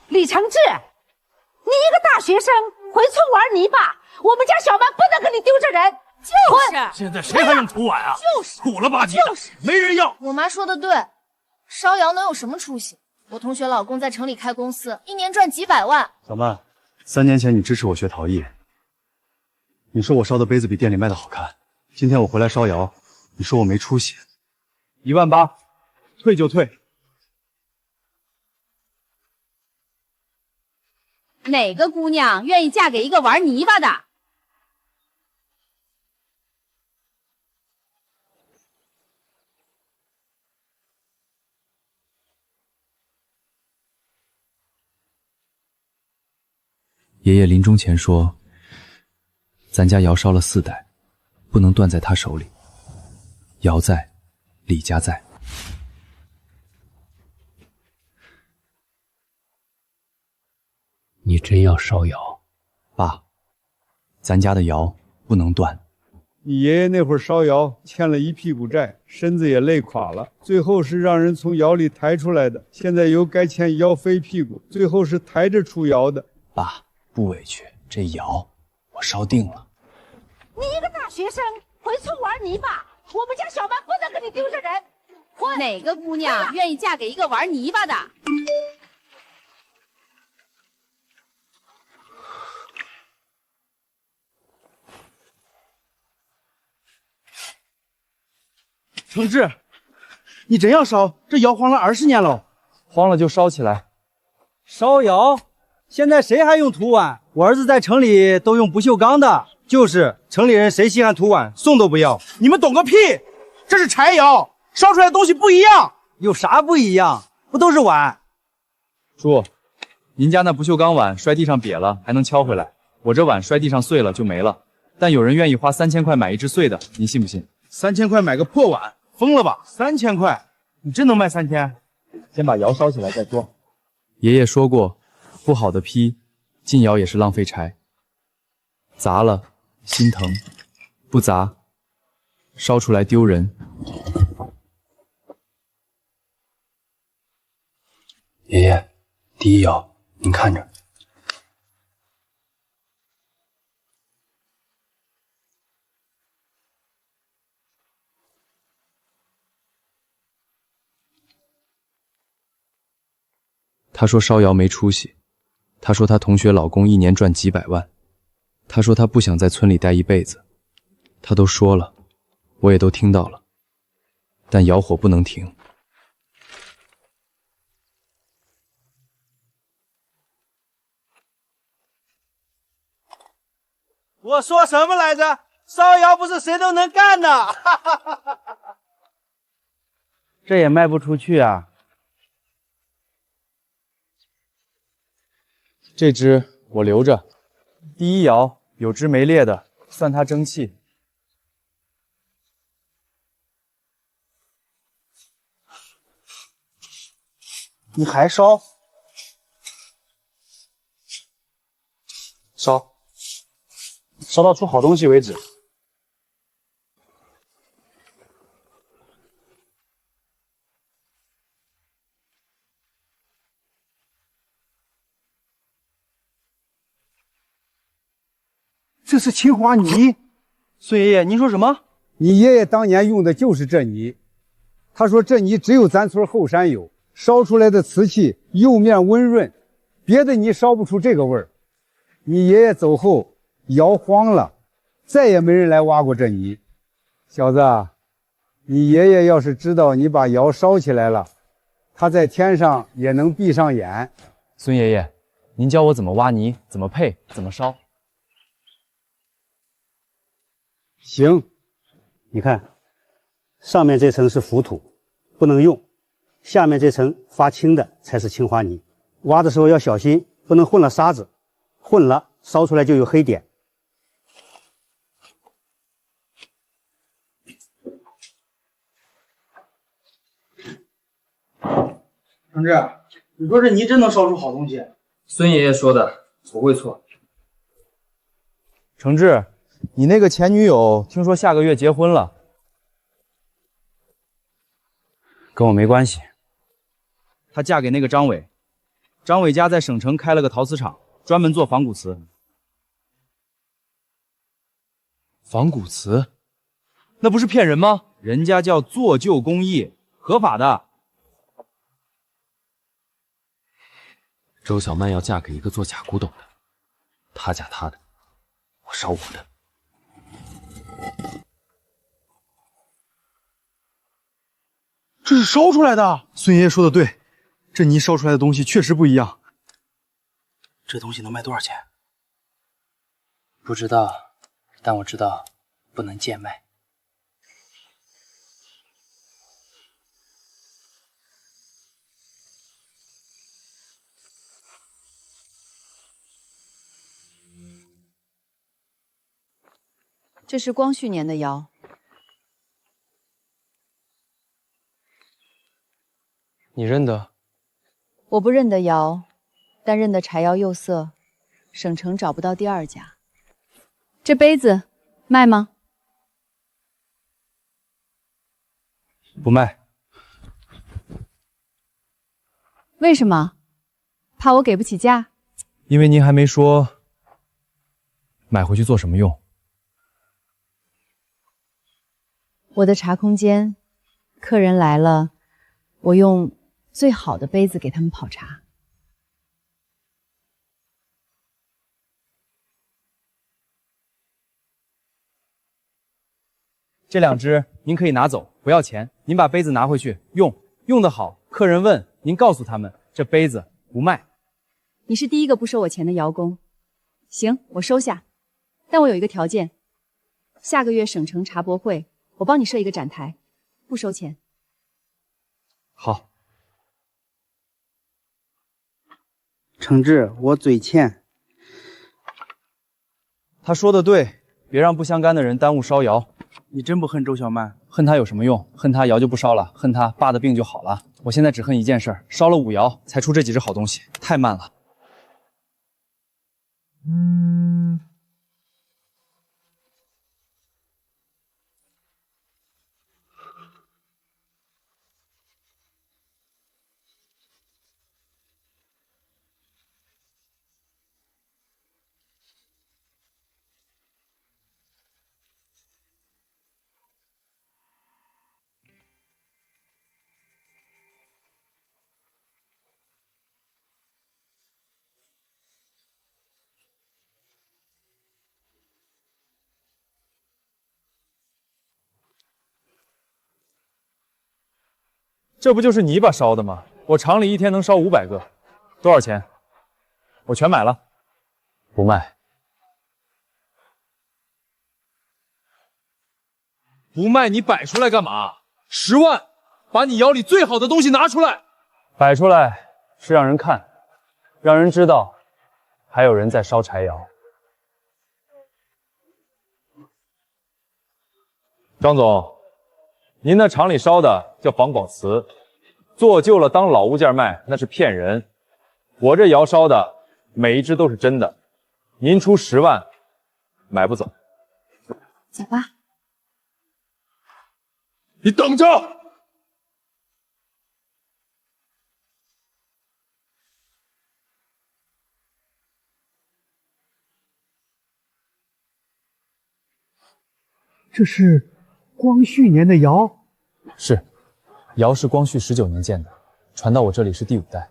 李承志，你一个大学生回村玩泥巴，我们家小曼不能跟你丢着人。就是，现在谁还用土碗啊？就是土了吧唧的，没人要。我妈说的对，烧窑能有什么出息？我同学老公在城里开公司，一年赚几百万。小曼，3年前你支持我学陶艺，你说我烧的杯子比店里卖的好看。今天我回来烧窑，你说我没出息，18000，退就退。哪个姑娘愿意嫁给一个玩泥巴的？爷爷临终前说，咱家窑烧了4代，不能断在他手里。窑在，李家在。你真要烧窑？爸，咱家的窑不能断。你爷爷那会儿烧窑欠了一屁股债，身子也累垮了，最后是让人从窑里抬出来的。现在又该欠腰飞屁股，最后是抬着出窑的。爸，不委屈，这窑我烧定了。你一个大学生回村玩泥巴，我们家小曼不能跟你丢着人。哪个姑娘愿意嫁给一个玩泥巴的？承志，你真要烧？这窑荒了20年了。荒了就烧起来。烧窑？现在谁还用土碗？我儿子在城里都用不锈钢的。就是城里人谁稀罕土碗，送都不要。你们懂个屁！这是柴窑，烧出来的东西不一样。有啥不一样？不都是碗？叔，您家那不锈钢碗摔地上瘪了，还能敲回来。我这碗摔地上碎了就没了。但有人愿意花3000块买一只碎的，您信不信？3000块买个破碗，疯了吧？3000块，你真能卖3000？先把窑烧起来再说。爷爷说过，不好的坯，进窑也是浪费柴。砸了心疼，不砸，烧出来丢人。爷爷，第一窑，您看着。他说烧窑没出息，他说他同学老公一年赚几百万，他说他不想在村里待一辈子，他都说了，我也都听到了，但窑火不能停。我说什么来着？烧窑不是谁都能干的，这也卖不出去啊。这只我留着，第一窑有只没裂的，算它争气。你还烧？烧到出好东西为止。这是青花泥。孙爷爷，您说什么？你爷爷当年用的就是这泥，他说这泥只有咱村后山有，烧出来的瓷器釉面温润，别的泥烧不出这个味儿。你爷爷走后，窑荒了，再也没人来挖过这泥。小子，你爷爷要是知道你把窑烧起来了，他在天上也能闭上眼。孙爷爷，您教我怎么挖泥，怎么配，怎么烧。行，你看，上面这层是浮土，不能用；下面这层发青的才是青花泥。挖的时候要小心，不能混了沙子，混了烧出来就有黑点。承志，你说这泥真能烧出好东西？孙爷爷说的，不会错。承志，你那个前女友听说下个月结婚了，跟我没关系。她嫁给那个张伟，张伟家在省城开了个陶瓷厂，专门做仿古瓷。仿古瓷，那不是骗人吗？人家叫做旧工艺，合法的。周小曼要嫁给一个做假古董的，她嫁她的，我烧我的。这是烧出来的。孙爷爷说的对，这泥烧出来的东西确实不一样。这东西能卖多少钱？不知道，但我知道不能贱卖。这是光绪年的窑，你认得？我不认得窑，但认得柴窑釉色，省城找不到第二家。这杯子卖吗？不卖。为什么？怕我给不起价？因为您还没说买回去做什么用。我的茶空间，客人来了，我用最好的杯子给他们泡茶。这2只您可以拿走，不要钱。您把杯子拿回去用得好，客人问您告诉他们这杯子不卖。你是第一个不收我钱的窑工，行，我收下，但我有一个条件，下个月省城茶博会，我帮你设一个展台，不收钱。好。承志，我嘴欠。他说的对，别让不相干的人耽误烧窑。你真不恨周小曼？恨他有什么用？恨他窑就不烧了，恨他爸的病就好了。我现在只恨一件事，烧了5窑才出这几只好东西，太慢了。这不就是泥巴烧的吗？我厂里一天能烧500个，多少钱？我全买了。不卖。不卖你摆出来干嘛？10万，把你窑里最好的东西拿出来。摆出来是让人看，让人知道还有人在烧柴窑。张总，您那厂里烧的叫仿广瓷，做旧了当老物件卖，那是骗人。我这窑烧的每一只都是真的，您出10万买不走。走吧。你等着！这是光绪年的窑。是，窑是光绪19年建的，传到我这里是第5代。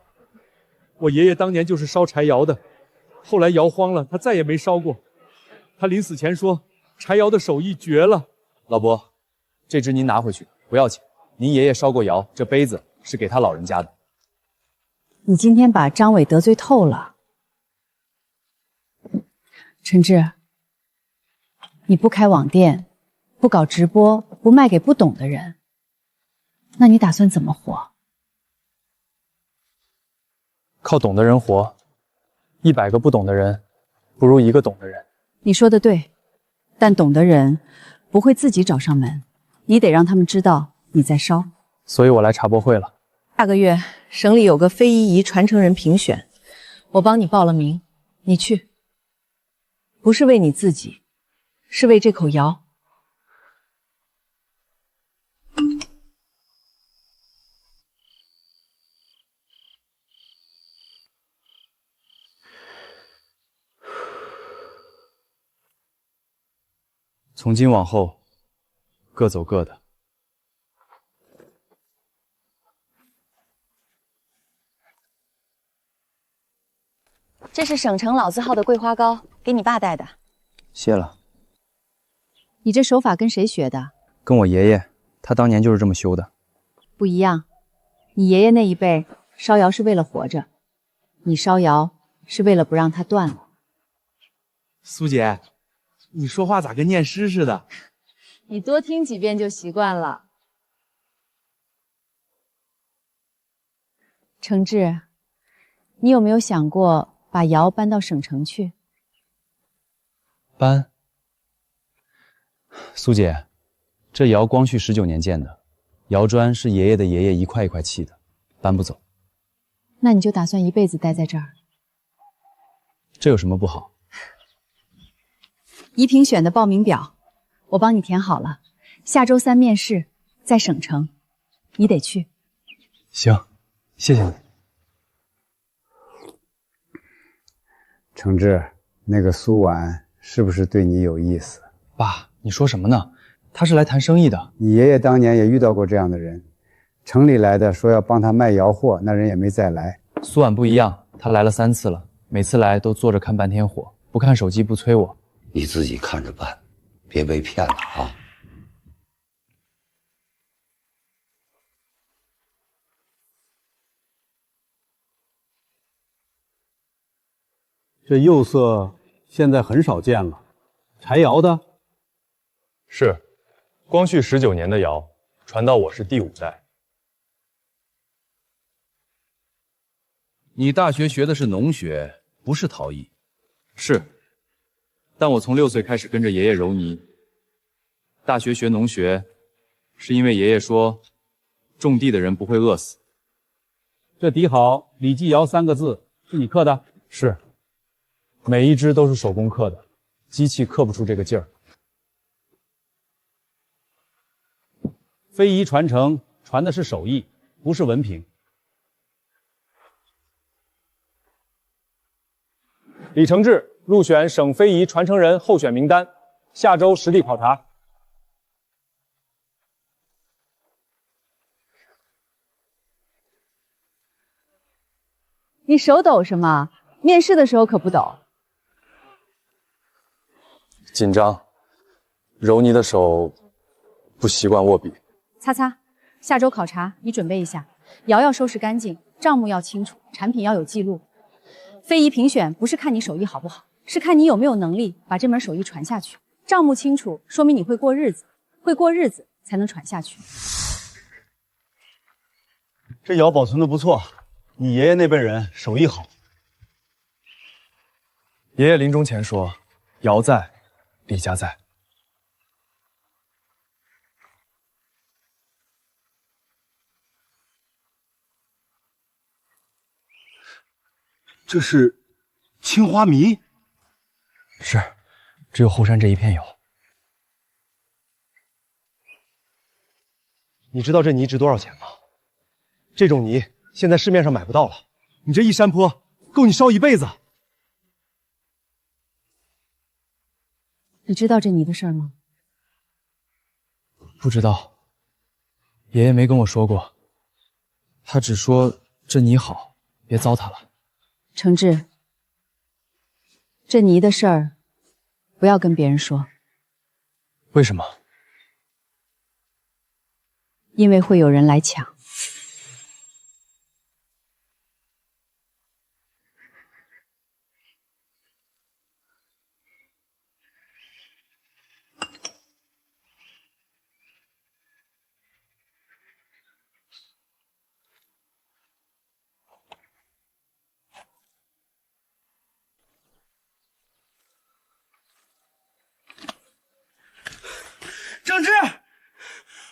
我爷爷当年就是烧柴窑的，后来窑荒了，他再也没烧过。他临死前说，柴窑的手艺绝了。老伯，这只您拿回去，不要钱。您爷爷烧过窑，这杯子是给他老人家的。你今天把张伟得罪透了，陈志，你不开网店，不搞直播，不卖给不懂的人，那你打算怎么活？靠懂的人活，100个不懂的人，不如1个懂的人。你说的对，但懂的人不会自己找上门，你得让他们知道你在烧。所以我来茶博会了。下个月省里有个非遗传承人评选，我帮你报了名，你去。不是为你自己，是为这口窑。从今往后，各走各的。这是省城老字号的桂花糕，给你爸带的。谢了。你这手法跟谁学的？跟我爷爷，他当年就是这么修的。不一样，你爷爷那一辈烧窑是为了活着，你烧窑是为了不让它断了。苏姐，你说话咋跟念诗似的？你多听几遍就习惯了。程志，你有没有想过把窑搬到省城去？搬？苏姐，这窑光绪19年建的，窑砖是爷爷的爷爷一块一块砌的，搬不走。那你就打算一辈子待在这儿？这有什么不好？宜评选的报名表，我帮你填好了。下周3面试，在省城，你得去。行，谢谢你。程志，那个苏婉是不是对你有意思？爸，你说什么呢？他是来谈生意的。你爷爷当年也遇到过这样的人，城里来的说要帮他卖窑货，那人也没再来。苏婉不一样，他来了3次了，每次来都坐着看半天火，不看手机不催我。你自己看着办，别被骗了啊！这釉色现在很少见了，柴窑的？是，光绪19年的窑，传到我是第5代。你大学学的是农学，不是陶艺？是，但我从6岁开始跟着爷爷揉泥。大学学农学，是因为爷爷说，种地的人不会饿死。这底好“李继尧”3个字是你刻的？是，每一只都是手工刻的，机器刻不出这个劲儿。非遗传承传的是手艺，不是文凭。李承志入选省非遗传承人候选名单，下周实地考察。你手抖什么？面试的时候可不抖。紧张，揉泥的手不习惯握笔。擦擦，下周考察你准备一下，窑要收拾干净，账目要清楚，产品要有记录。非遗评选不是看你手艺好不好，是看你有没有能力把这门手艺传下去。账目清楚，说明你会过日子，会过日子才能传下去。这窑保存的不错，你爷爷那辈人手艺好。爷爷临终前说：“窑在，李家在。”这是青花迷？是，只有后山这一片有。你知道这泥值多少钱吗？这种泥现在市面上买不到了，你这一山坡够你烧一辈子。你知道这泥的事儿吗？不知道，爷爷没跟我说过，他只说这泥好，别糟蹋了。承志，这泥的事儿不要跟别人说。为什么？因为会有人来抢。郑志，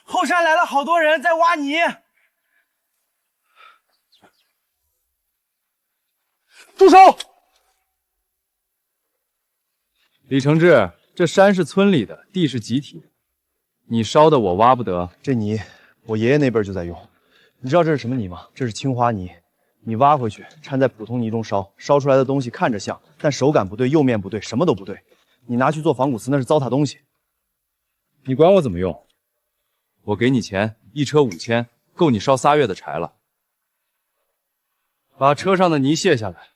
后山来了好多人在挖泥。住手！李承志，这山是村里的，地是集体的，你烧的我挖不得。这泥我爷爷那辈就在用，你知道这是什么泥吗？这是青花泥。你挖回去，掺在普通泥中烧，烧出来的东西看着像，但手感不对，釉面不对，什么都不对。你拿去做仿古瓷，那是糟蹋东西。你管我怎么用？我给你钱，1车5000，够你烧3月的柴了。把车上的泥卸下来，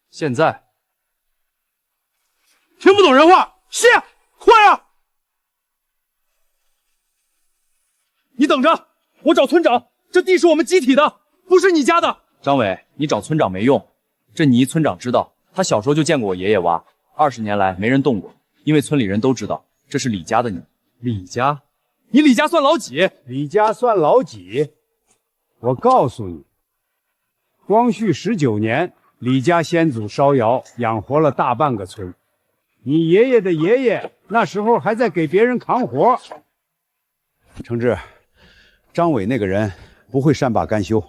现在。听不懂人话，卸，快啊！你等着，我找村长，这地是我们集体的，不是你家的。张伟，你找村长没用，这泥村长知道，他小时候就见过我爷爷挖，20年来没人动过，因为村里人都知道这是李家的泥。李家？你李家算老几？李家算老几？我告诉你，光绪19年，李家先祖烧窑养活了大半个村。你爷爷的爷爷那时候还在给别人扛活。承志，张伟那个人不会善罢甘休，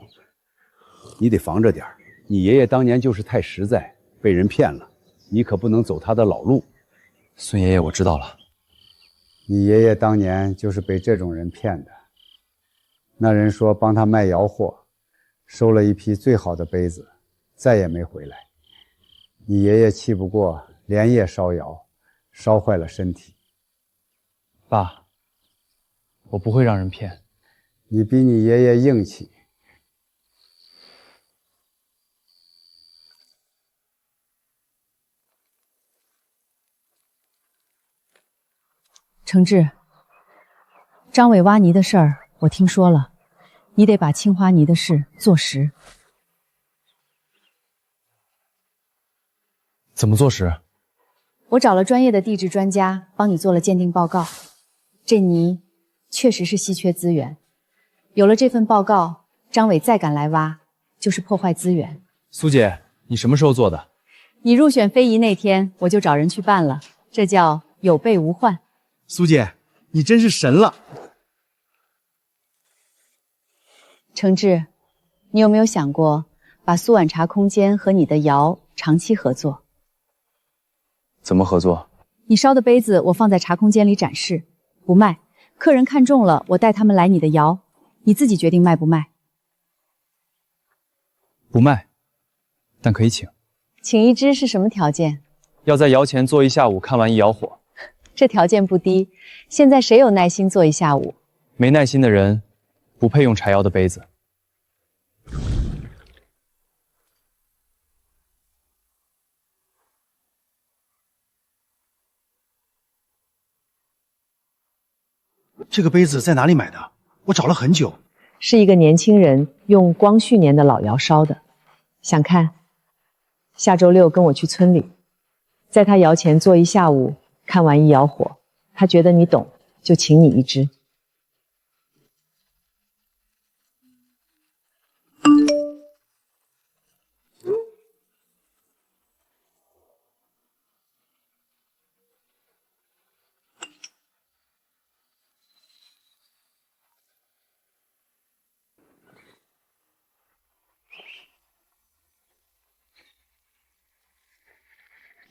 你得防着点儿。你爷爷当年就是太实在，被人骗了，你可不能走他的老路。孙爷爷，我知道了。你爷爷当年就是被这种人骗的。那人说帮他卖窑货，收了一批最好的杯子，再也没回来。你爷爷气不过，连夜烧窑，烧坏了身体。爸，我不会让人骗。你比你爷爷硬气。承志，张伟挖泥的事儿我听说了，你得把青花泥的事做实。怎么做实？我找了专业的地质专家帮你做了鉴定报告，这泥确实是稀缺资源。有了这份报告，张伟再敢来挖，就是破坏资源。苏姐，你什么时候做的？你入选非遗那天，我就找人去办了，这叫有备无患。苏姐，你真是神了。承志，你有没有想过把苏碗茶空间和你的窑长期合作？怎么合作？你烧的杯子我放在茶空间里展示，不卖，客人看中了，我带他们来你的窑，你自己决定卖不卖。不卖，但可以请。请一支是什么条件？要在窑前坐1下午，看完一窑火。这条件不低，现在谁有耐心坐1下午？没耐心的人，不配用柴窑的杯子。这个杯子在哪里买的？我找了很久。是一个年轻人用光绪年的老窑烧的，想看？下周6跟我去村里，在他窑前坐1下午，看完一窑火，他觉得你懂，就请你一支。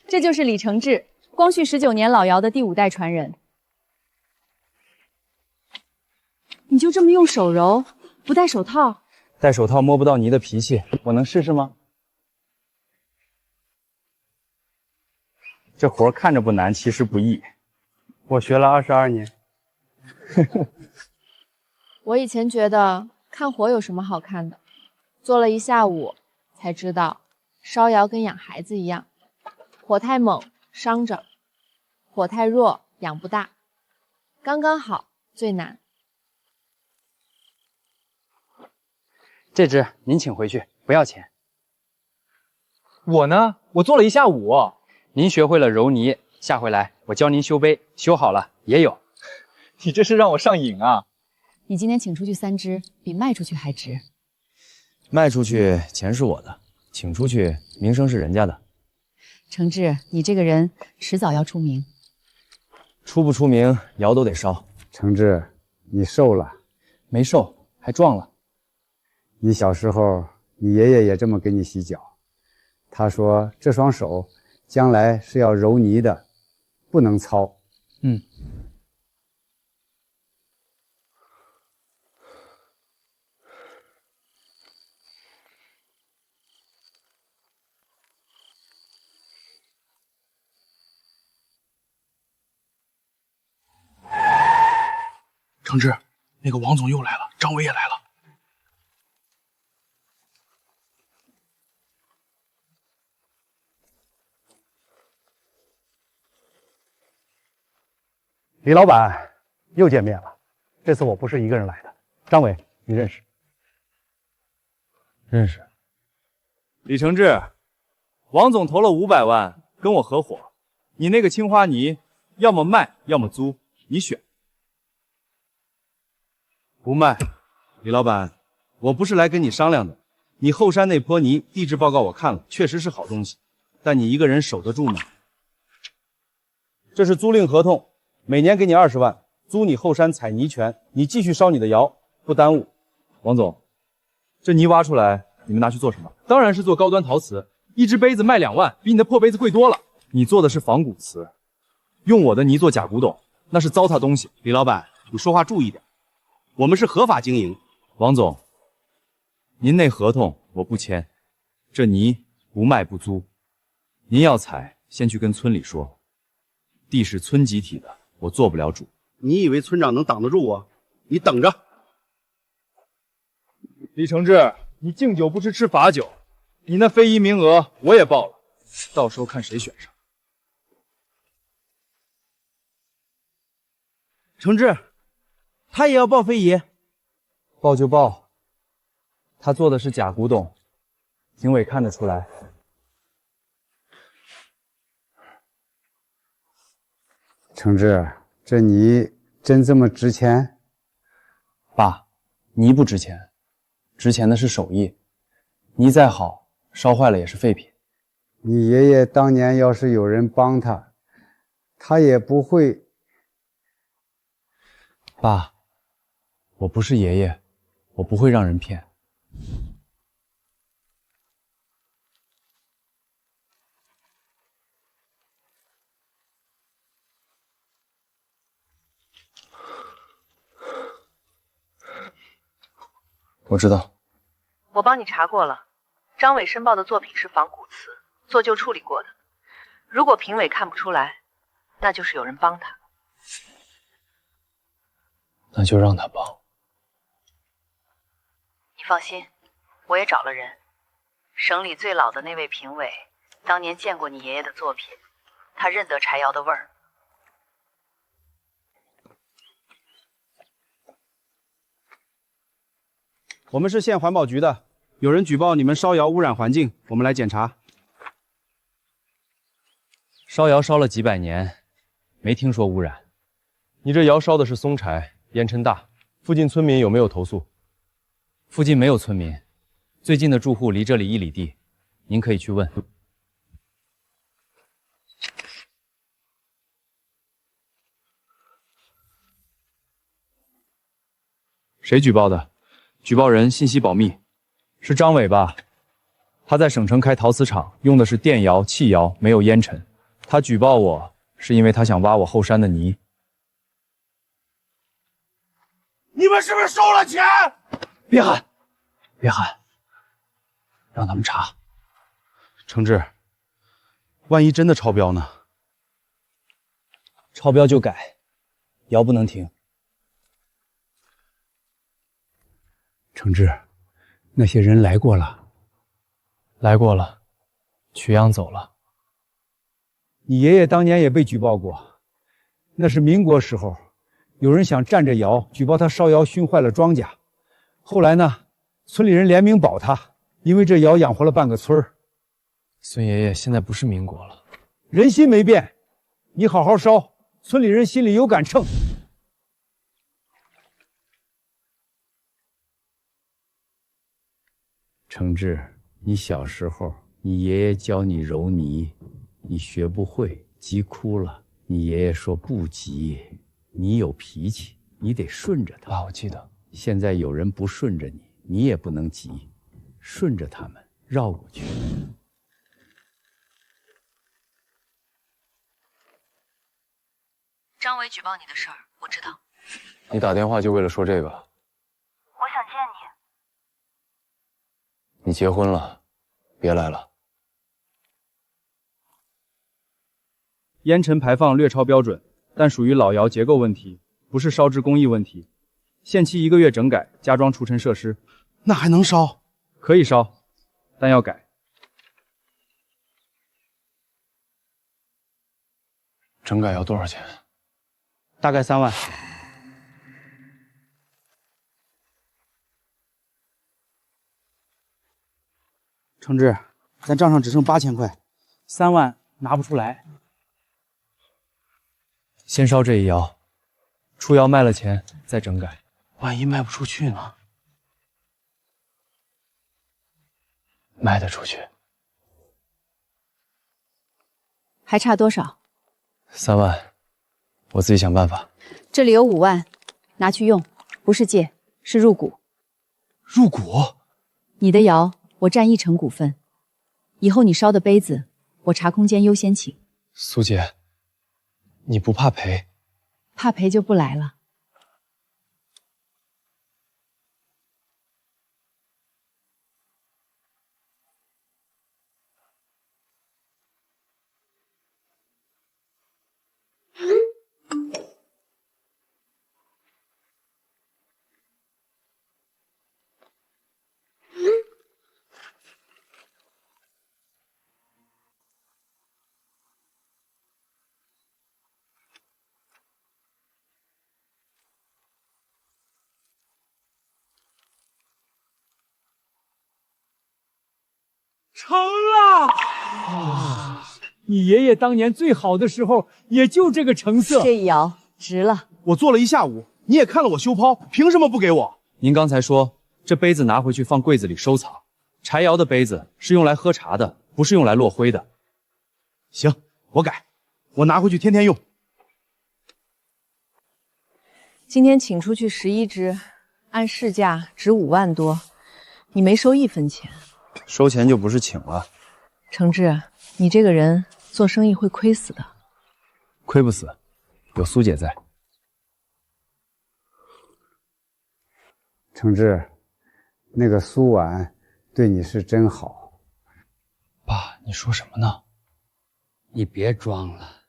这就是李承志，光绪19年老窑的第5代传人。你就这么用手揉，不戴手套？戴手套摸不到泥的脾气，我能试试吗？这活看着不难，其实不易。我学了22年。我以前觉得看火有什么好看的，做了1下午才知道，烧窑跟养孩子一样。火太猛伤着，火太弱养不大，刚刚好最难。这只您请回去，不要钱。我呢？我做了1下午。您学会了揉泥，下回来我教您修杯，修好了也有。你这是让我上瘾啊！你今天请出去3只，比卖出去还值。卖出去钱是我的，请出去名声是人家的。承志，你这个人迟早要出名。出不出名，窑都得烧。承志，你瘦了？没瘦，还壮了。你小时候，你爷爷也这么给你洗脚。他说这双手将来是要揉泥的，不能糙。嗯。承志，那个王总又来了，张伟也来了。李老板，又见面了。这次我不是一个人来的。张伟，你认识？认识。李承志，王总投了500万跟我合伙，你那个青花泥要么卖，要么租，你选。不卖。李老板，我不是来跟你商量的。你后山那坡泥地质报告我看了，确实是好东西，但你一个人守得住吗？这是租赁合同，每年给你20万，租你后山采泥权，你继续烧你的窑，不耽误。王总，这泥挖出来，你们拿去做什么？当然是做高端陶瓷，一只杯子卖2万，比你的破杯子贵多了。你做的是仿古瓷，用我的泥做假古董，那是糟蹋东西。李老板，你说话注意点，我们是合法经营。王总，您那合同我不签，这泥不卖不租。您要采，先去跟村里说，地是村集体的，我做不了主。你以为村长能挡得住我？你等着。李承志，你敬酒不吃吃罚酒，你那非遗名额我也报了，到时候看谁选上。承志，他也要报非遗？报就报，他做的是假古董，评委看得出来。承志，这泥真这么值钱？爸，泥不值钱，值钱的是手艺。泥再好，烧坏了也是废品。你爷爷当年要是有人帮他，他也不会。爸，我不是爷爷，我不会让人骗。我知道。我帮你查过了，张伟申报的作品是仿古瓷，做旧处理过的。如果评委看不出来，那就是有人帮他。那就让他帮。你放心，我也找了人。省里最老的那位评委，当年见过你爷爷的作品，他认得柴窑的味儿。我们是县环保局的，有人举报你们烧窑污染环境，我们来检查。烧窑烧了几百年，没听说污染。你这窑烧的是松柴，烟尘大，附近村民有没有投诉？附近没有村民，最近的住户离这里1里地，您可以去问。谁举报的？举报人信息保密，是张伟吧？他在省城开陶瓷厂，用的是电窑、气窑，没有烟尘。他举报我，是因为他想挖我后山的泥。你们是不是收了钱？别喊，别喊，让他们查。承志，万一真的超标呢？超标就改，窑不能停。承志，那些人来过了。来过了，取样走了。你爷爷当年也被举报过，那是民国时候，有人想占着窑，举报他烧窑熏坏了庄稼。后来呢，村里人联名保他，因为这窑养活了半个村儿。孙爷爷现在不是民国了，人心没变，你好好烧，村里人心里有杆秤。承志，你小时候，你爷爷教你揉泥，你学不会，急哭了。你爷爷说不急，你有脾气，你得顺着他。爸，我记得。现在有人不顺着你，你也不能急，顺着他们绕过去。张伟举报你的事儿，我知道。你打电话就为了说这个？我想见你。你结婚了，别来了。烟尘排放略超标准，但属于老窑结构问题，不是烧制工艺问题。限期1个月整改，加装除尘设施。那还能烧？可以烧，但要改。整改要多少钱？大概3万。承志，咱账上只剩8000块，3万拿不出来。先烧这一窑，出窑卖了钱再整改。万一卖不出去呢？卖得出去。还差多少？3万，我自己想办法。这里有5万，拿去用，不是借，是入股。入股？你的窑我占1成股份，以后你烧的杯子，我茶空间优先请。苏姐，你不怕赔？怕赔就不来了。成了！你爷爷当年最好的时候，也就这个成色。这一窑值了。我做了1下午，你也看了我修抛，凭什么不给我？您刚才说这杯子拿回去放柜子里收藏，柴窑的杯子是用来喝茶的，不是用来落灰的。行，我改，我拿回去天天用。今天请出去11只，按市价值5万多，你没收1分钱。收钱就不是请了。承志，你这个人做生意会亏死的。亏不死，有苏姐在。承志，那个苏婉对你是真好。爸，你说什么呢？你别装了，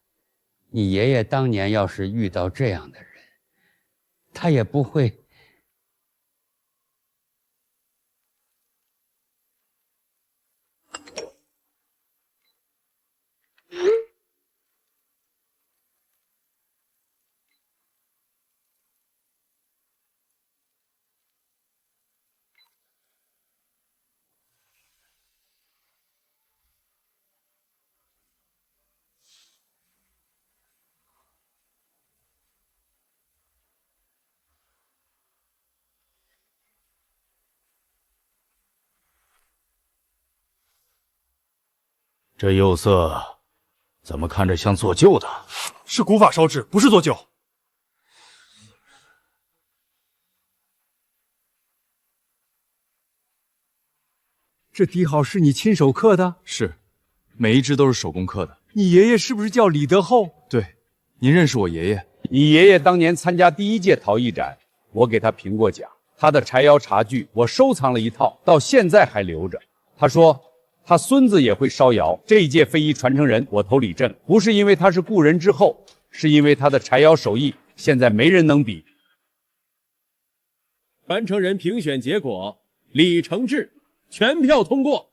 你爷爷当年要是遇到这样的人，他也不会。这釉色怎么看着像做旧的？是古法烧制，不是做旧。这底好是你亲手刻的？是，每一只都是手工刻的。你爷爷是不是叫李德厚？对，您认识我爷爷？你爷爷当年参加第1届陶艺展，我给他评过奖。他的柴窑茶具我收藏了一套，到现在还留着。他说他孙子也会烧窑，这一届非遗传承人我投李振，不是因为他是故人之后，是因为他的柴窑手艺现在没人能比。传承人评选结果：李承志，全票通过。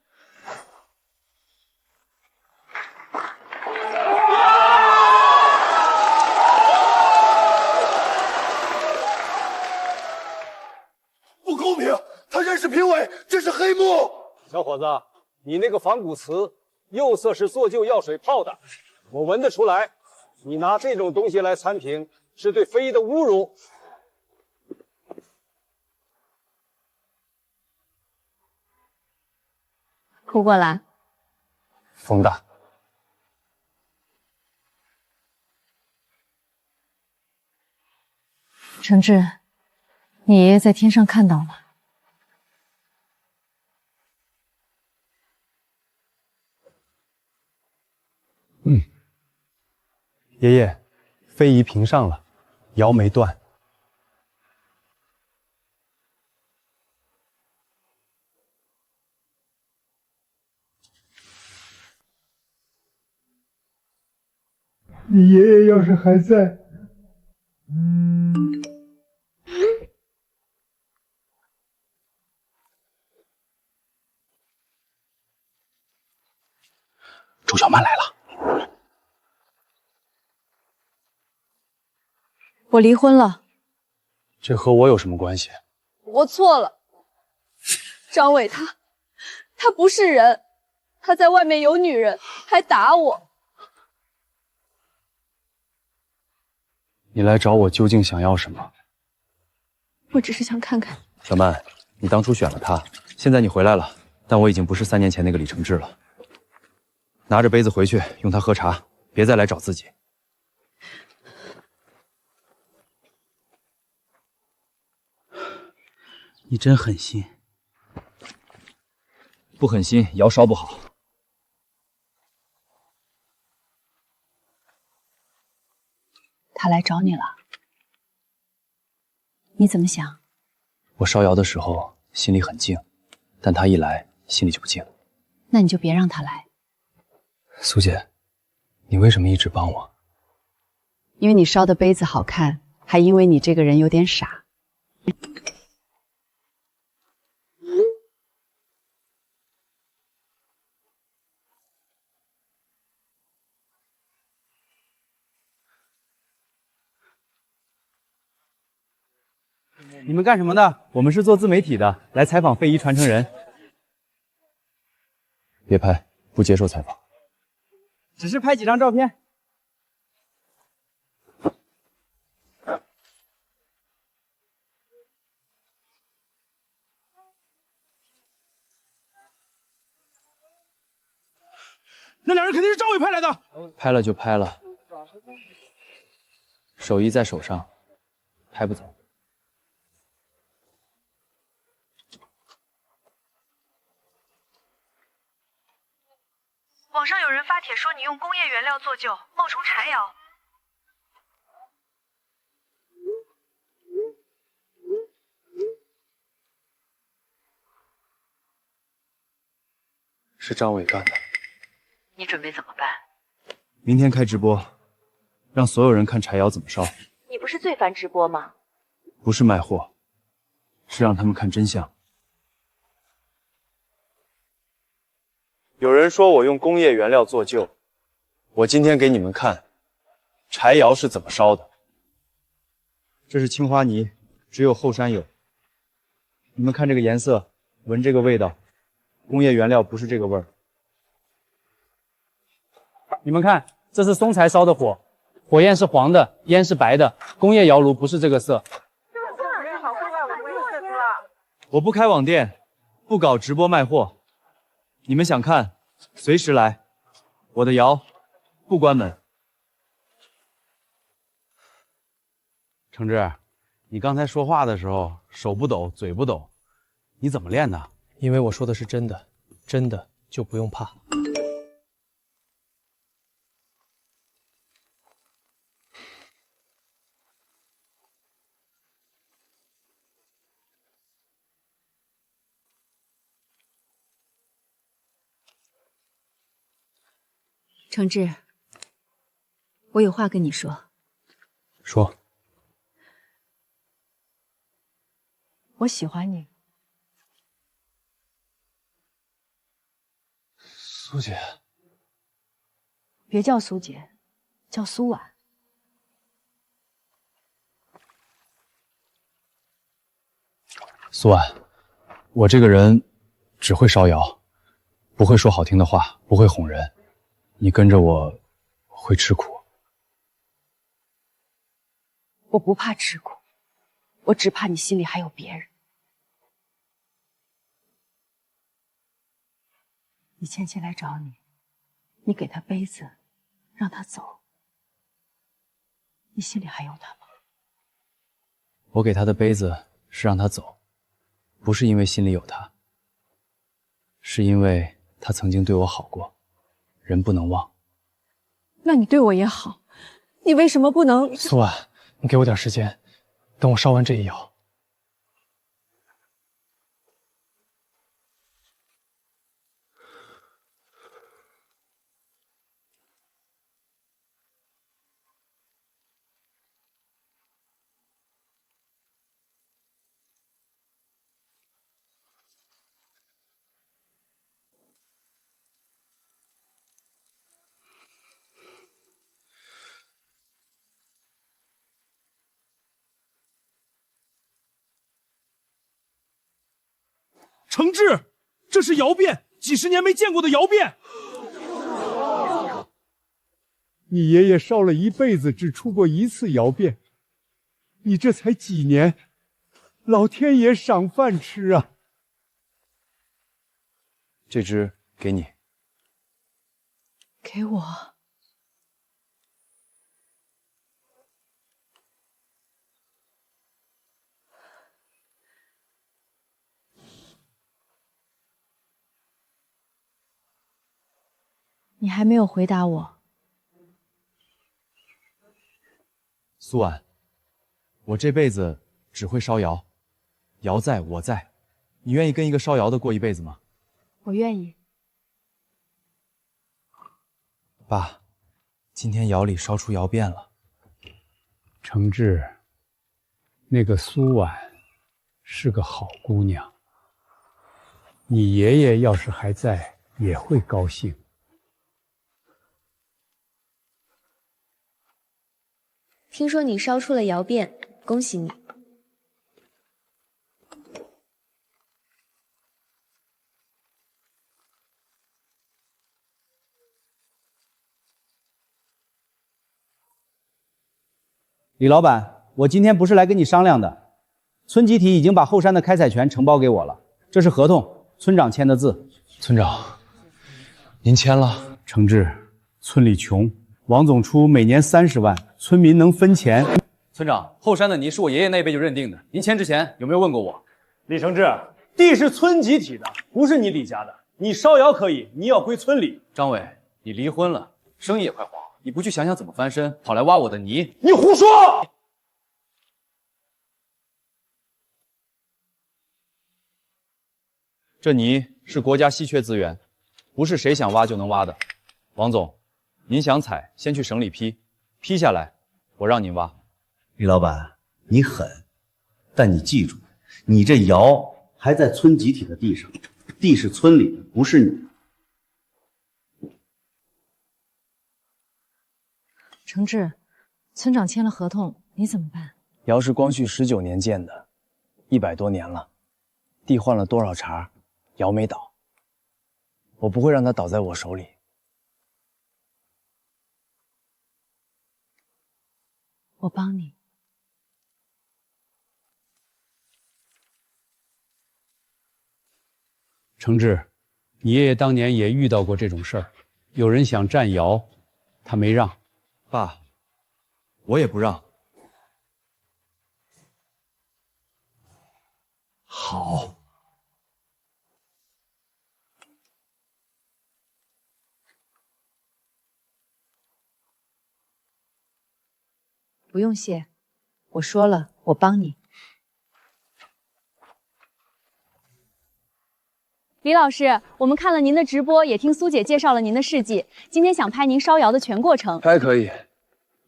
不公平！他认识评委，这是黑幕！小伙子，你那个仿古瓷釉色是做旧药水泡的，我闻得出来。你拿这种东西来参评，是对非遗的侮辱。哭过来。风大。承志，你爷爷在天上看到了。爷爷，非遗评上了，窑没断。你爷爷要是还在，周小曼来了。我离婚了。这和我有什么关系？我错了，张伟他不是人，他在外面有女人，还打我。你来找我究竟想要什么？我只是想看看。小曼，你当初选了他，现在你回来了，但我已经不是3年前那个李承志了。拿着杯子回去，用它喝茶，别再来找自己。你真狠心。不狠心，窑烧不好。他来找你了，你怎么想？我烧窑的时候心里很静，但他一来，心里就不静。那你就别让他来。苏姐，你为什么一直帮我？因为你烧的杯子好看，还因为你这个人有点傻。你们干什么的？我们是做自媒体的，来采访非遗传承人。别拍，不接受采访。只是拍几张照片。那两人肯定是张伟派来的。拍了就拍了，手艺在手上，拍不走。网上有人发帖说你用工业原料做旧，冒充柴窑。是张伟干的。你准备怎么办？明天开直播，让所有人看柴窑怎么烧。你不是最烦直播吗？不是卖货，是让他们看真相。有人说我用工业原料做旧，我今天给你们看柴窑是怎么烧的。这是青花泥，只有后山有。你们看这个颜色，闻这个味道，工业原料不是这个味儿。你们看，这是松柴烧的火，火焰是黄的，烟是白的，工业窑炉不是这个色。我不开网店，不搞直播卖货。你们想看，随时来，我的窑不关门。承志，你刚才说话的时候手不抖，嘴不抖，你怎么练的？因为我说的是真的，真的就不用怕。承志，我有话跟你说。说。我喜欢你。苏姐，别叫苏姐，叫苏婉。苏婉，我这个人只会烧窑，不会说好听的话，不会哄人。你跟着我会吃苦。我不怕吃苦，我只怕你心里还有别人。你倩倩来找你，你给她杯子，让她走，你心里还有她吗？我给她的杯子是让她走，不是因为心里有她，是因为她曾经对我好过，人不能忘。那你对我也好，你为什么不能？苏婉，你给我点时间，等我烧完这一窑。承志，这是窑变，几十年没见过的窑变。你爷爷烧了一辈子，只出过一次窑变，你这才几年，老天爷赏饭吃啊！这只给你。给我。你还没有回答我。苏婉，我这辈子只会烧窑，窑在我在，你愿意跟一个烧窑的过一辈子吗？我愿意。爸，今天窑里烧出窑变了。承志，那个苏婉是个好姑娘，你爷爷要是还在，也会高兴。听说你烧出了窑变，恭喜你。李老板，我今天不是来跟你商量的，村集体已经把后山的开采权承包给我了，这是合同，村长签的字。村长，您签了？承志，村里穷，王总出每年30万，村民能分钱。村长，后山的泥是我爷爷那辈就认定的，您签之前有没有问过我？李承志，地是村集体的，不是你李家的，你烧窑可以，你要归村里。张伟，你离婚了，生意也快黄了，你不去想想怎么翻身，跑来挖我的泥，你胡说！这泥是国家稀缺资源，不是谁想挖就能挖的。王总，您想采，先去省里批，批下来，我让您挖。李老板，你狠，但你记住，你这窑还在村集体的地上，地是村里的，不是你的。承志，村长签了合同，你怎么办？窑是光绪19年建的，100多年了，地换了多少茬，窑没倒。我不会让它倒在我手里。我帮你。承志，你爷爷当年也遇到过这种事儿，有人想占窑，他没让。爸，我也不让。好。不用谢，我说了，我帮你。李老师，我们看了您的直播，也听苏姐介绍了您的事迹，今天想拍您烧窑的全过程。拍可以，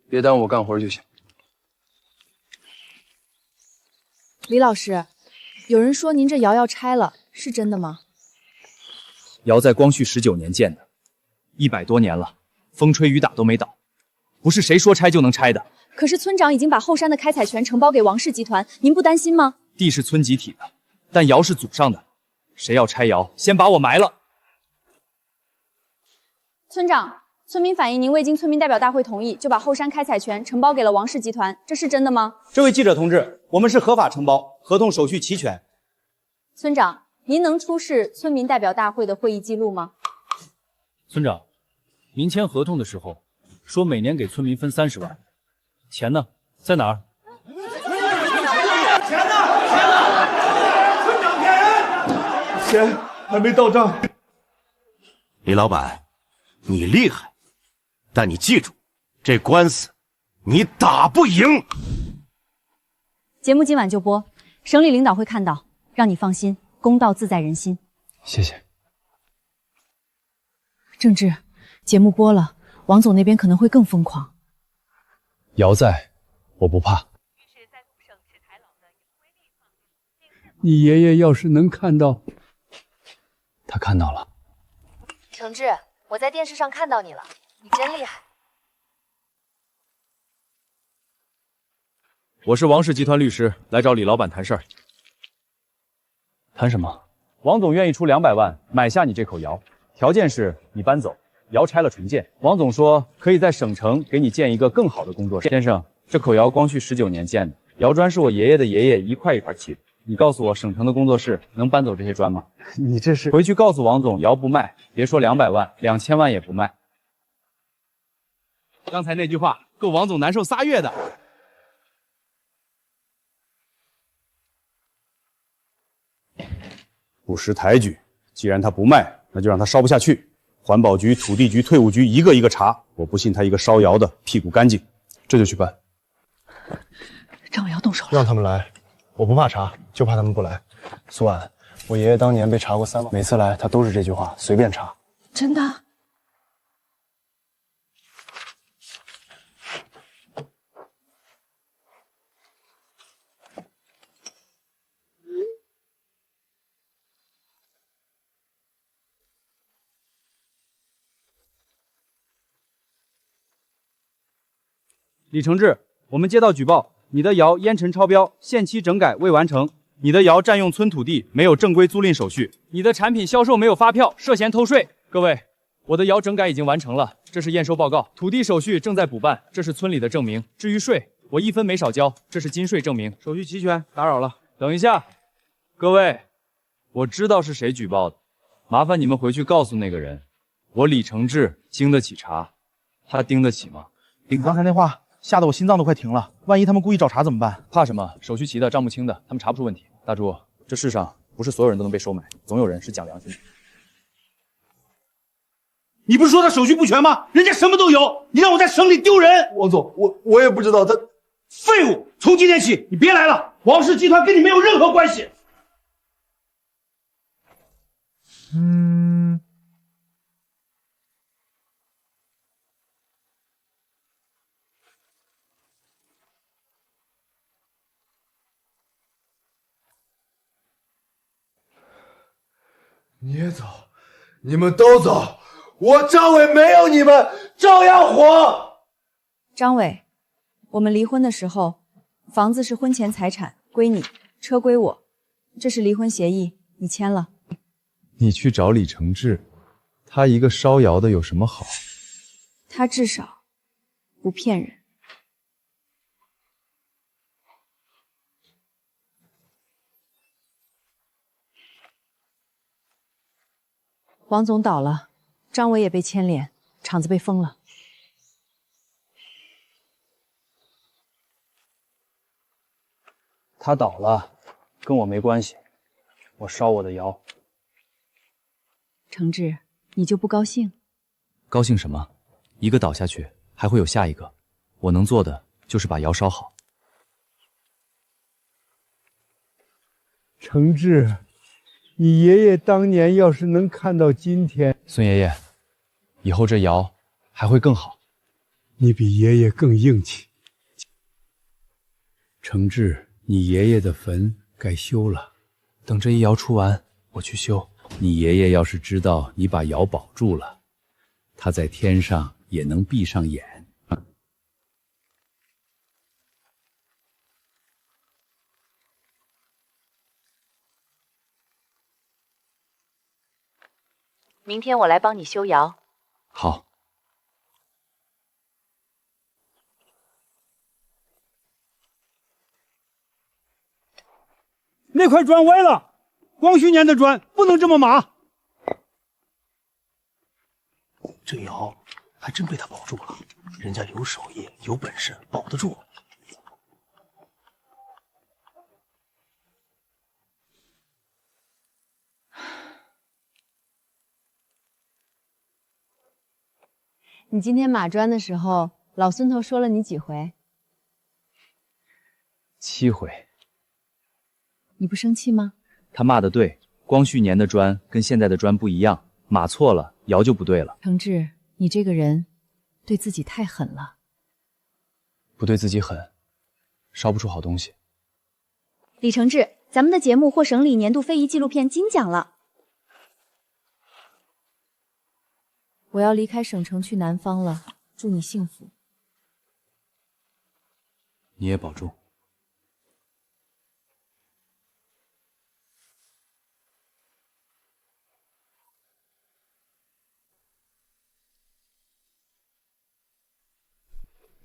别耽误我干活就行。李老师，有人说您这窑要拆了，是真的吗？窑在光绪19年建的，100多年了，风吹雨打都没倒，不是谁说拆就能拆的。可是村长已经把后山的开采权承包给王氏集团，您不担心吗？地是村集体的，但窑是祖上的，谁要拆窑，先把我埋了。村长，村民反映您未经村民代表大会同意，就把后山开采权承包给了王氏集团，这是真的吗？这位记者同志，我们是合法承包，合同手续齐全。村长，您能出示村民代表大会的会议记录吗？村长，您签合同的时候说每年给村民分30万，钱呢？在哪儿？钱呢？村长骗人！钱还没到账。李老板，你厉害，但你记住，这官司你打不赢。节目今晚就播，省里领导会看到，让你放心，公道自在人心。谢谢。郑智，节目播了，王总那边可能会更疯狂。窑在，我不怕。你爷爷要是能看到，他看到了。承志，我在电视上看到你了，你真厉害。我是王氏集团律师，来找李老板谈事儿。谈什么？王总愿意出200万买下你这口窑，条件是你搬走，窑拆了重建。王总说可以在省城给你建一个更好的工作室。先生，这口窑光绪19年建的，窑砖是我爷爷的爷爷一块一块砌的。你告诉我，省城的工作室能搬走这些砖吗？你这是回去告诉王总，窑不卖，别说200万，2000万也不卖。刚才那句话够王总难受3月的。不识抬举，既然他不卖，那就让他烧不下去。环保局、土地局、退务局一个一个查，我不信他一个烧窑的屁股干净。这就去办。张伟要动手了，让他们来，我不怕查，就怕他们不来。苏婉，我爷爷当年被查过3万，每次来他都是这句话，随便查。真的？李承志，我们接到举报，你的窑烟尘超标，限期整改未完成。你的窑占用村土地，没有正规租赁手续。你的产品销售没有发票，涉嫌偷税。各位，我的窑整改已经完成了，这是验收报告。土地手续正在补办，这是村里的证明。至于税，我1分没少交，这是金税证明。手续齐全，打扰了。等一下，各位，我知道是谁举报的，麻烦你们回去告诉那个人，我李承志经得起查，他盯得起吗？你刚才那话吓得我心脏都快停了，万一他们故意找茬怎么办？怕什么？手续齐的，账目清的，他们查不出问题。大柱，这世上不是所有人都能被收买，总有人是讲良心的。你不是说他手续不全吗？人家什么都有，你让我在省里丢人。王总，我也不知道他。废物！从今天起你别来了，王氏集团跟你没有任何关系。你也走，你们都走，我张伟没有你们照样活。张伟，我们离婚的时候，房子是婚前财产，归你，车归我，这是离婚协议，你签了。你去找李承志，他一个烧窑的有什么好？他至少不骗人。王总倒了，张伟也被牵连，厂子被封了。他倒了，跟我没关系，我烧我的窑。承志，你就不高兴？高兴什么？一个倒下去，还会有下一个。我能做的就是把窑烧好。承志，你爷爷当年要是能看到今天，孙爷爷，以后这窑还会更好。你比爷爷更硬气。承志，你爷爷的坟该修了，等这一窑出完，我去修。你爷爷要是知道你把窑保住了，他在天上也能闭上眼。明天我来帮你修窑。好。那块砖歪了，光绪年的砖不能这么码。这窑还真被他保住了，人家有手艺，有本事，保得住。你今天码砖的时候，老孙头说了你几回？7回。你不生气吗？他骂的对，光绪年的砖跟现在的砖不一样，码错了，窑就不对了。承志，你这个人对自己太狠了。不对自己狠，烧不出好东西。李承志，咱们的节目获省里年度非遗纪录片金奖了。我要离开省城去南方了，祝你幸福。你也保重。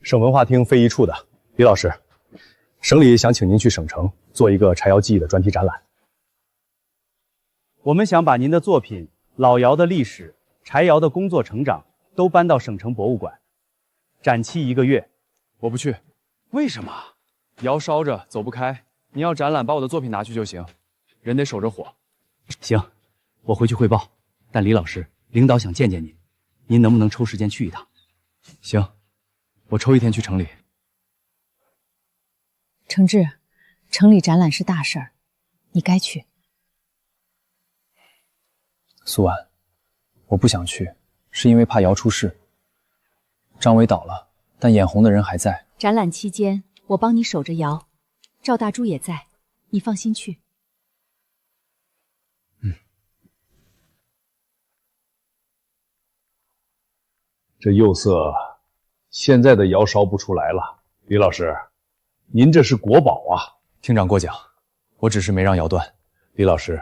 省文化厅非遗处的李老师，省里想请您去省城做一个柴窑技艺的专题展览。我们想把您的作品、老窑的历史、柴窑的工作成长都搬到省城博物馆，展期1个月。我不去。为什么？窑烧着走不开，你要展览，把我的作品拿去就行，人得守着火。行，我回去汇报。但李老师，领导想见见您，您能不能抽时间去一趟？行，我抽1天去城里。承志，城里展览是大事儿，你该去。苏婉，我不想去，是因为怕窑出事。张伟倒了，但眼红的人还在。展览期间，我帮你守着窑，赵大珠也在，你放心去。这釉色现在的窑烧不出来了。李老师，您这是国宝啊！厅长过奖，我只是没让窑断。李老师，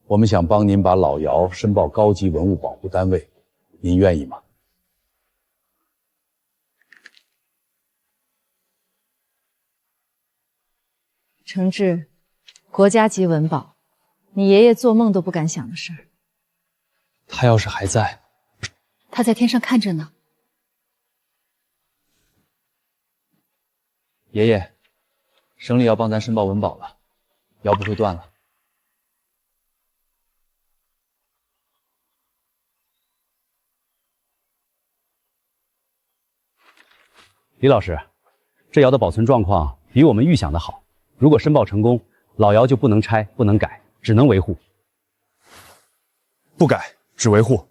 我们想帮您把老窑申报高级文物保护单位，您愿意吗？承志，国家级文保，你爷爷做梦都不敢想的事儿。他要是还在，他在天上看着呢。爷爷，省里要帮咱申报文保了，窑不会断了。李老师，这窑的保存状况比我们预想的好。如果申报成功，老窑就不能拆、不能改，只能维护。不改，只维护。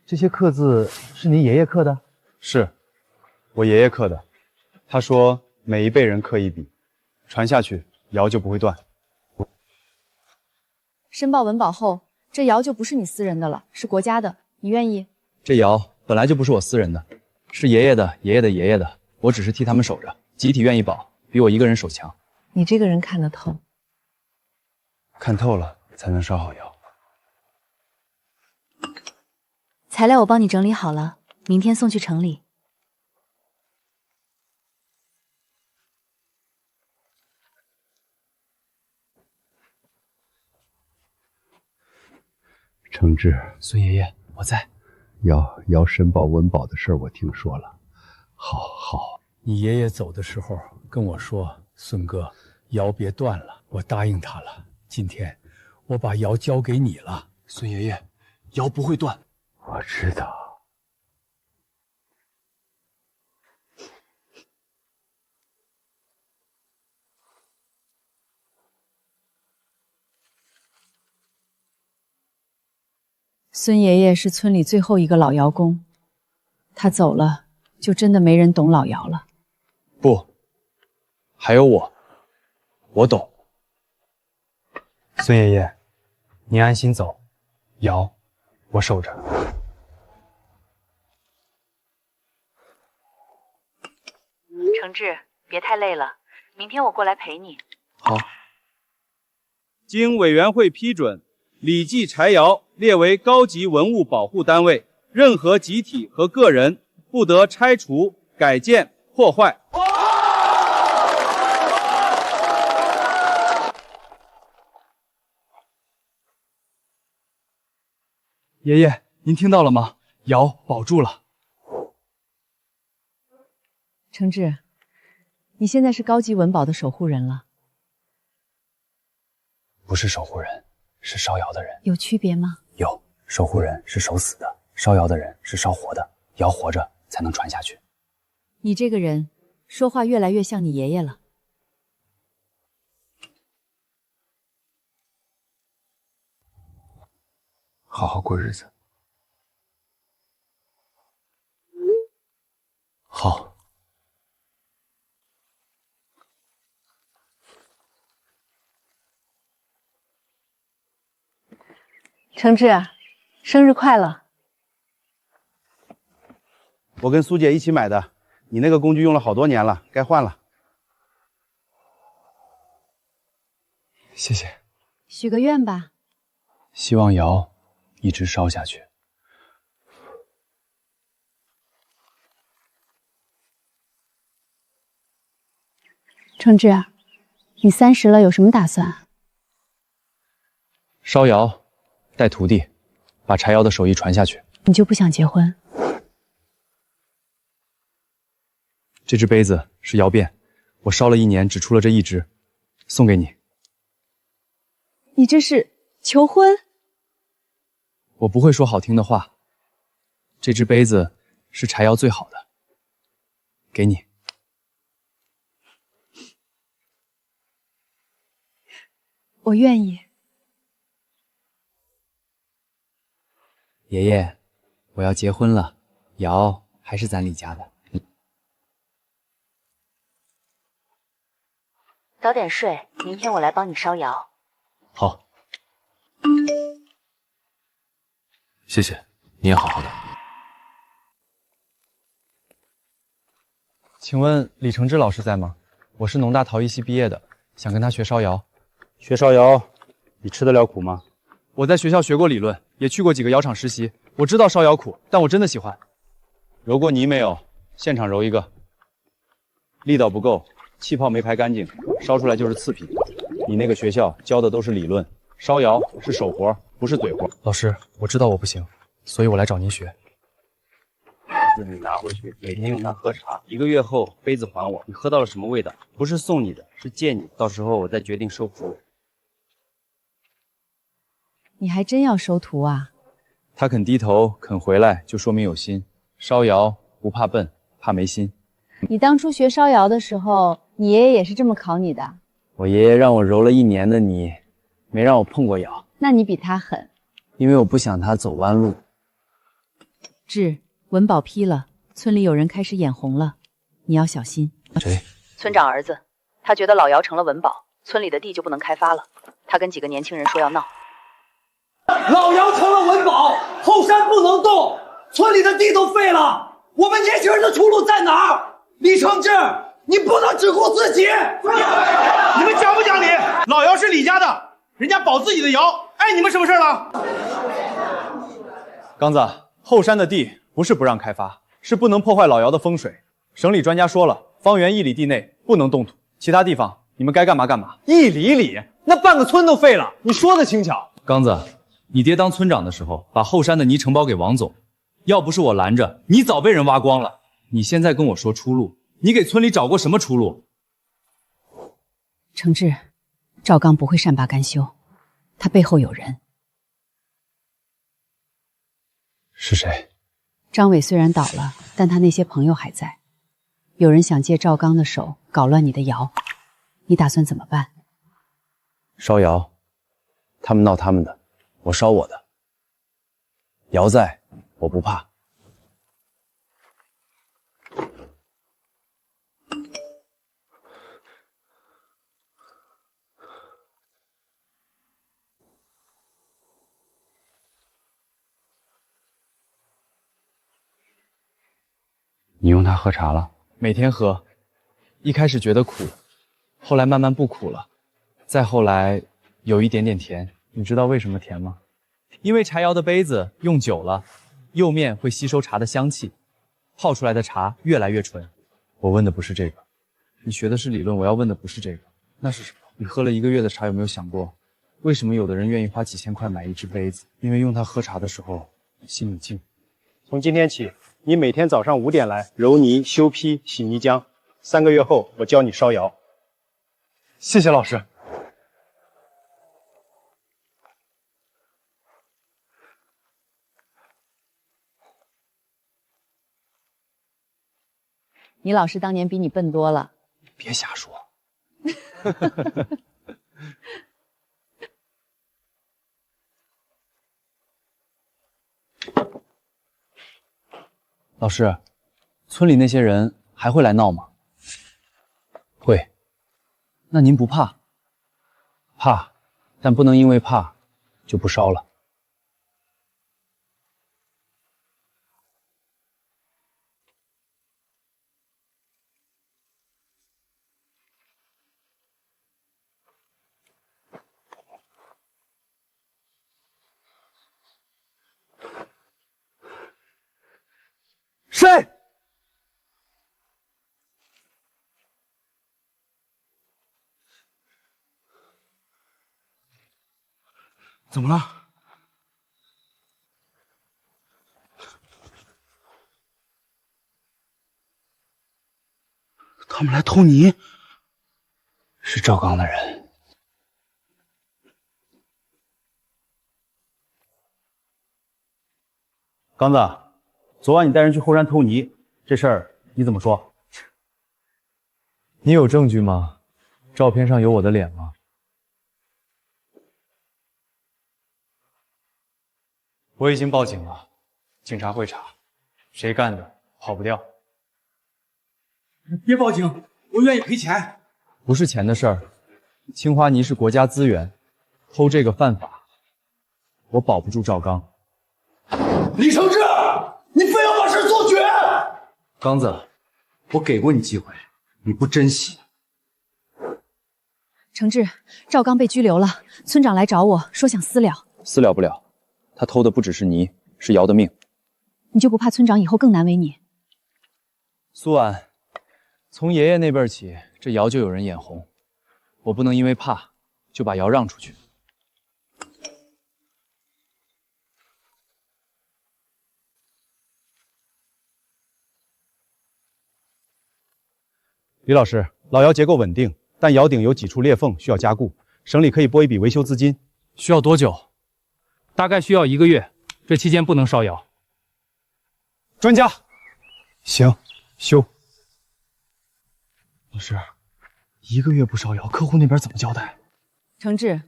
这些刻字是您爷爷刻的？是，我爷爷刻的。他说每一辈人刻一笔，传下去，窑就不会断。申报文保后，这窑就不是你私人的了，是国家的，你愿意？这窑本来就不是我私人的，是爷爷的、爷爷的爷爷的，我只是替他们守着，集体愿意保，比我一个人守强。你这个人看得透，看透了才能烧好窑。材料我帮你整理好了，明天送去城里。承志，孙爷爷，我在。要申报文保的事儿，我听说了。好，你爷爷走的时候跟我说：“孙哥，窑别断了。”我答应他了。今天我把窑交给你了，孙爷爷，窑不会断。我知道。孙爷爷是村里最后一个老窑工，他走了，就真的没人懂老窑了。不，还有我懂。孙爷爷，您安心走，窑我守着。承志，别太累了，明天我过来陪你。好。经委员会批准，李记柴窑列为高级文物保护单位，任何集体和个人不得拆除、改建、破坏。爷爷，您听到了吗？窑保住了。承志，你现在是高级文保的守护人了。不是守护人，是烧窑的人。有区别吗？有，守护人是守死的，烧窑的人是烧活的，窑活着才能传下去。你这个人说话越来越像你爷爷了。好好过日子。好。承志，生日快乐！我跟苏姐一起买的，你那个工具用了好多年了，该换了。谢谢。许个愿吧。希望窑一直烧下去。承志，你30了，有什么打算？烧窑，带徒弟，把柴窑的手艺传下去。你就不想结婚？这只杯子是窑变，我烧了1年，只出了这1只，送给你。你这是求婚？我不会说好听的话。这只杯子是柴窑最好的，给你。我愿意。爷爷，我要结婚了，窑还是咱李家的。早点睡，明天我来帮你烧窑。好，谢谢，你也好好的。请问李承志老师在吗？我是农大陶艺系毕业的，想跟他学烧窑。学烧窑，你吃得了苦吗？我在学校学过理论，也去过几个窑厂实习，我知道烧窑苦，但我真的喜欢。揉过泥没有？现场揉一个。力道不够，气泡没排干净，烧出来就是次品。你那个学校教的都是理论，烧窑是手活，不是嘴活。老师，我知道我不行，所以我来找您学。子你拿回去，每天用它喝茶。1个月后杯子还我。你喝到了什么味道？不是送你的，是借你。到时候我再决定收不收。你还真要收徒啊？他肯低头肯回来，就说明有心。烧窑不怕笨，怕没心。你当初学烧窑的时候，你爷爷也是这么考你的？我爷爷让我揉了1年的泥，没让我碰过窑。那你比他狠。因为我不想他走弯路。志，文保批了，村里有人开始眼红了，你要小心。谁？村长儿子，他觉得老窑成了文保，村里的地就不能开发了。他跟几个年轻人说要闹。老窑成了文保，后山不能动，村里的地都废了，我们年轻人的出路在哪儿？李承志，你不能只顾自己。你们讲不讲理？老窑是李家的，人家保自己的窑，碍你们什么事了？刚子，后山的地不是不让开发，是不能破坏老窑的风水。省里专家说了，方圆1里地内不能动土，其他地方你们该干嘛干嘛。1里，那半个村都废了，你说的轻巧。刚子，你爹当村长的时候，把后山的泥承包给王总，要不是我拦着，你早被人挖光了。你现在跟我说出路，你给村里找过什么出路？承志，赵刚不会善罢甘休，他背后有人。是谁？张伟虽然倒了，但他那些朋友还在。有人想借赵刚的手搞乱你的窑，你打算怎么办？烧窑，他们闹他们的，我烧我的。窑在，我不怕。你用它喝茶了？每天喝，一开始觉得苦，后来慢慢不苦了，再后来有一点点甜。你知道为什么甜吗？因为柴窑的杯子用久了，釉面会吸收茶的香气，泡出来的茶越来越纯。我问的不是这个，你学的是理论，我要问的不是这个，那是什么？你喝了1个月的茶，有没有想过，为什么有的人愿意花几千块买一只杯子？因为用它喝茶的时候心里静。从今天起，你每天早上5点来揉泥、修坯、洗泥浆。3个月后，我教你烧窑。谢谢老师。你老师当年比你笨多了。别瞎说。老师，村里那些人还会来闹吗？会。那您不怕？怕，但不能因为怕就不烧了。谁？怎么了？他们来偷泥，是赵刚的人。刚子，昨晚你带人去后山偷泥，这事儿你怎么说？你有证据吗？照片上有我的脸吗？我已经报警了，警察会查，谁干的跑不掉。别报警，我愿意赔钱。不是钱的事儿，青花泥是国家资源，偷这个犯法，我保不住赵刚。李承志，你非要把事做绝！刚子，我给过你机会，你不珍惜。承志，赵刚被拘留了，村长来找我说想私了。私了不了，他偷的不只是泥，是瑶的命。你就不怕村长以后更难为你？苏安，从爷爷那辈儿起，这瑶就有人眼红，我不能因为怕就把瑶让出去。李老师，老窑结构稳定，但窑顶有几处裂缝需要加固，省里可以拨一笔维修资金。需要多久？大概需要1个月，这期间不能烧窑。专家，行，修。老师，1个月不烧窑，客户那边怎么交代？承志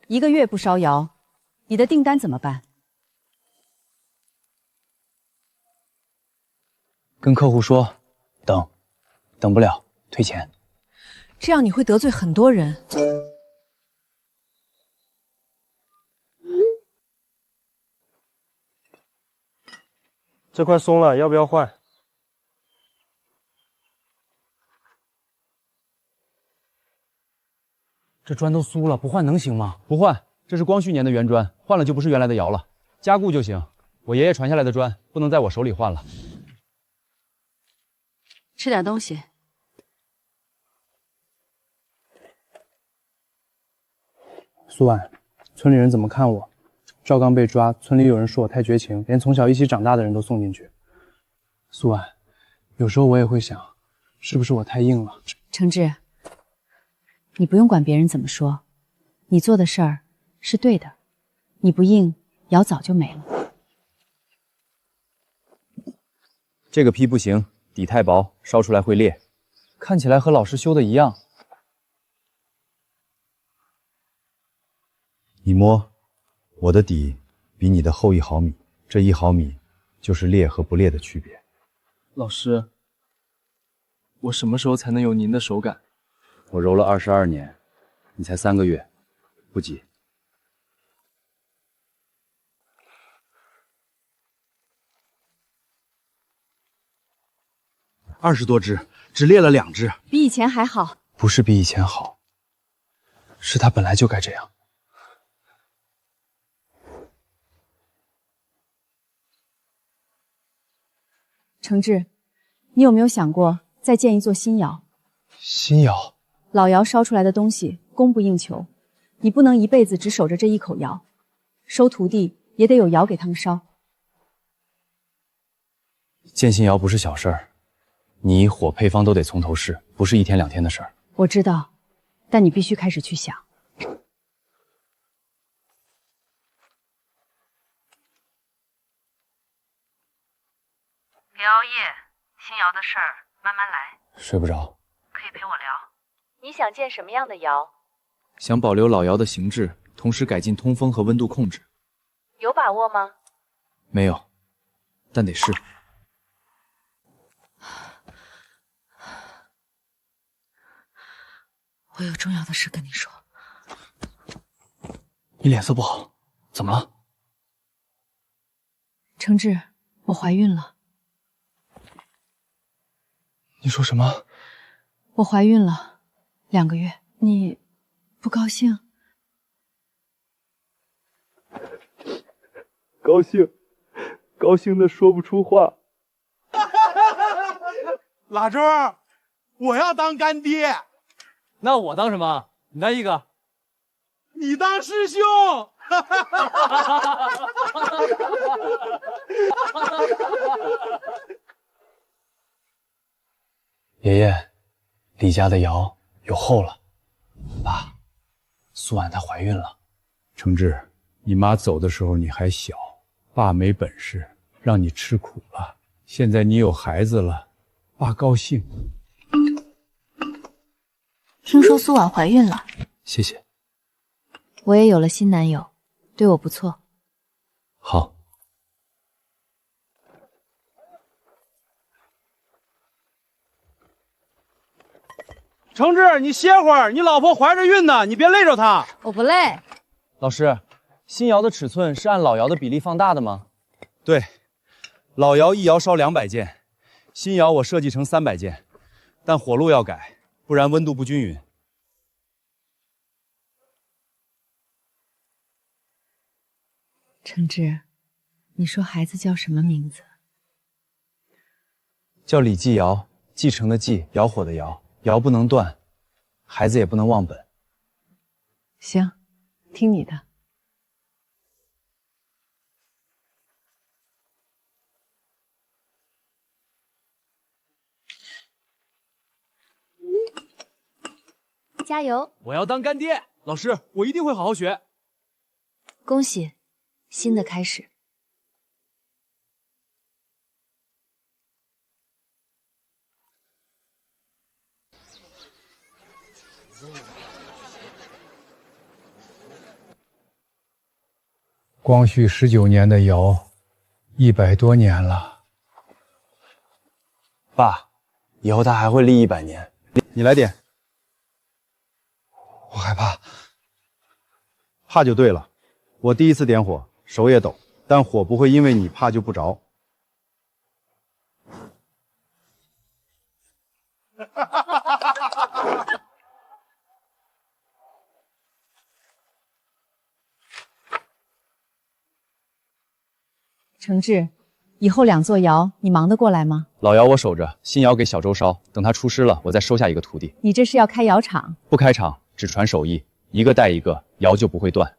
，1个月不烧窑，你的订单怎么办？跟客户说，等不了，退钱。这样你会得罪很多人。这块松了，要不要换？这砖都酥了，不换能行吗？不换，这是光绪年的原砖，换了就不是原来的窑了，加固就行。我爷爷传下来的砖，不能在我手里换了。吃点东西。苏婉，村里人怎么看我？赵刚被抓，村里有人说我太绝情，连从小一起长大的人都送进去。苏婉，有时候我也会想，是不是我太硬了？承志，你不用管别人怎么说，你做的事儿是对的，你不硬，窑早就没了。这个坯不行，底太薄，烧出来会裂，看起来和老师修的一样。你摸，我的底比你的厚1毫米，这1毫米就是裂和不裂的区别。老师，我什么时候才能有您的手感？我揉了22年，你才3个月，不急。20多只，只裂了2只，比以前还好。不是比以前好，是它本来就该这样。承志，你有没有想过再建一座新窑？新窑，老窑烧出来的东西供不应求，你不能一辈子只守着这一口窑，收徒弟也得有窑给他们烧。建新窑不是小事儿，泥火配方都得从头试，不是1天2天的事儿。我知道，但你必须开始去想。别熬夜，新窑的事儿慢慢来。睡不着，可以陪我聊。你想建什么样的窑？想保留老窑的形制，同时改进通风和温度控制。有把握吗？没有，但得试。我有重要的事跟你说。你脸色不好，怎么了？承志，我怀孕了。你说什么？我怀孕了，2个月。你不高兴？高兴，高兴的说不出话。老周，我要当干爹。那我当什么？你当一个。你当师兄。爷爷，李家的窑有后了。爸，苏婉她怀孕了。承志，你妈走的时候你还小，爸没本事，让你吃苦了。现在你有孩子了，爸高兴。听说苏婉怀孕了，谢谢。我也有了新男友，对我不错。好。承志，你歇会儿，你老婆怀着孕呢，你别累着她。我不累。老师，新窑的尺寸是按老窑的比例放大的吗？对，老窑一窑烧200件，新窑我设计成300件，但火路要改，不然温度不均匀。承志，你说孩子叫什么名字？叫李继尧，继承的继，窑火的窑，窑不能断，孩子也不能忘本。行，听你的。加油！我要当干爹，老师，我一定会好好学。恭喜，新的开始。光绪19年的窑，100多年了。爸，以后他还会立100年。你来点。我害怕。怕就对了。我第一次点火，手也抖，但火不会因为你怕就不着。承志，以后2座窑你忙得过来吗？老窑我守着，新窑给小周烧，等他出师了，我再收下一个徒弟。你这是要开窑厂？不开厂，只传手艺，一个带一个，窑就不会断。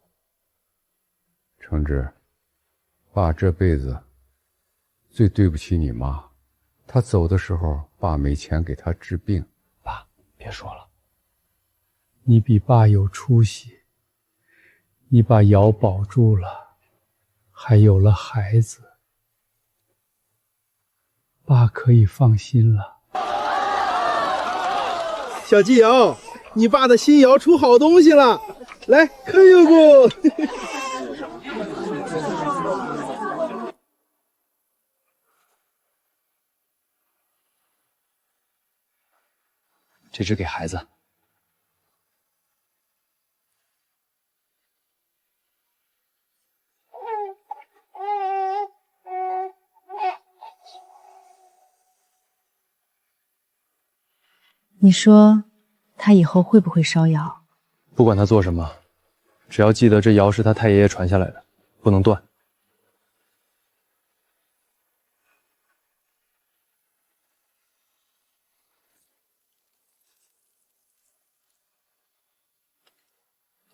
承志，爸这辈子最对不起你妈，她走的时候，爸没钱给她治病。爸，别说了。你比爸有出息，你把窑保住了，还有了孩子，爸可以放心了。小季瑶，你爸的新窑出好东西了，来看一个。这只给孩子。你说他以后会不会烧窑？不管他做什么，只要记得这窑是他太爷爷传下来的，不能断。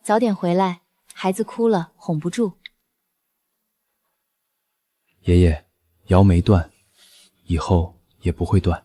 早点回来，孩子哭了哄不住。爷爷，窑没断，以后也不会断。